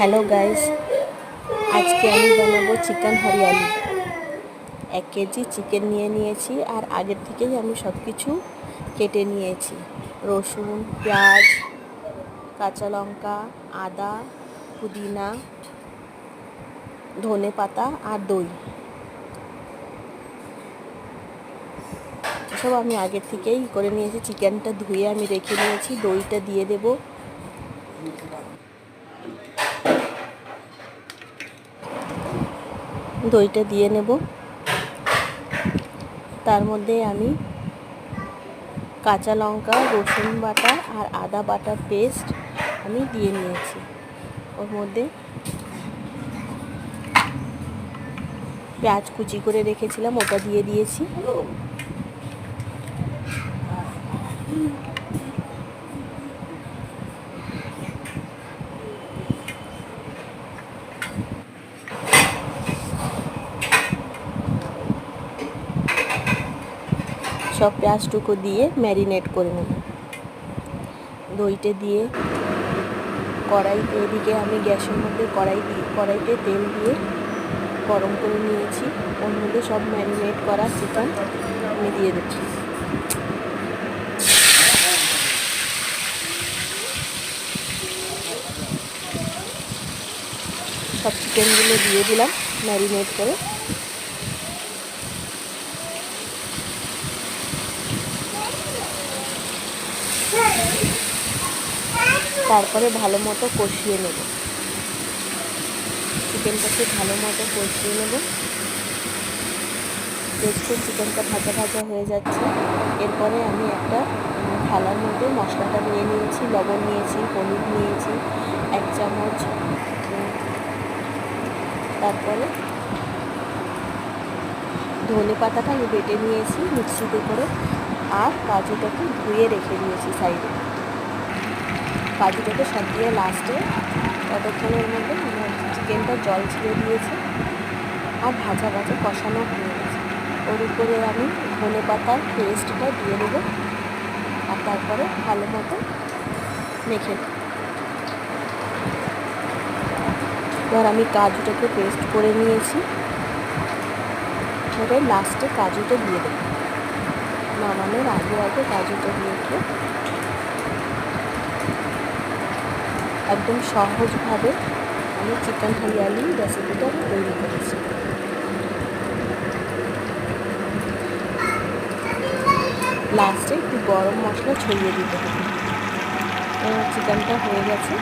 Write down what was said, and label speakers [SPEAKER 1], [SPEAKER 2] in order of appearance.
[SPEAKER 1] Hello guys, আজকে আমি বানাবো চিকেন হরিয়ালি। 1 কেজি চিকেন নিয়েছি আর আগের থেকেই আমি সব কিছু কেটে নিয়েছি। রসুন, পেঁয়াজ, কাঁচা লঙ্কা, আদা, পুদিনা, ধনে পাতা আর দই, এসব আমি আগের থেকেই করে নিয়েছি। চিকেনটা ধুয়ে আমি রেখে নিয়েছি। দইটা দিয়ে দেব। দইটা দিয়ে নেব। তার মধ্যে আমি কাঁচা লঙ্কা, রসুন বাটা আর আদা বাটার পেস্ট আমি দিয়ে নিয়েছি। ওর মধ্যে পেঁয়াজ কুচি করে রেখেছিলাম, ওটা দিয়ে দিয়েছি। সব পেঁয়াজটুকু দিয়ে ম্যারিনেট করে নেব। দইটা দিয়ে এদিকে আমি গ্যাসের মধ্যে কড়াইতে তেল দিয়ে গরম করে নিয়েছি। ওর মধ্যে সব ম্যারিনেট করা চিকেন আমি দিয়ে দেব। সব চিকেনগুলো দিয়ে দিলাম ম্যারিনেট করে। তারপরে ভালো মতো কষিয়ে নেব। চিকেনটাকে ভালো মতো কষিয়ে নেব। দেখুন চিকেনটা ভাজা ভাজা হয়ে যাচ্ছে। এরপরে আমি একটা থালার মধ্যে মশলাটা নিয়ে নিয়েছি। লবণ নিয়েছি, হলুদ নিয়েছি 1 চামচ, তারপরে ধনে পাতাটা আমি বেটে নিয়েছি মিক্সিতে করে, আর কাজুটাকে ধুয়ে রেখে দিয়েছি সাইডে। কাজুটাকে সব দিয়ে লাস্টে ততক্ষণের মধ্যে আমার চিকেনটা জল ছেড়ে দিয়েছে আর ভাজা ভাজা কষানো হয়ে গেছে। ওর উপরে আমি ধনে পাতার পেস্টটা দিয়ে দেবো আর তারপরে ভালো মতো মেখে দেব। এবার আমি কাজুটাকে পেস্ট করে নিয়েছি, এবারে লাস্টে কাজুটা দিয়ে দেবো। নামানোর আগে কাজুটা দিয়ে দেবো। একদম সহজভাবে আমি চিকেন হরিয়ালি রেসিপিটা তৈরি করেছি। লাস্টে একটু গরম মশলা ছড়িয়ে দিতে হবে। চিকেনটা হয়ে গেছে।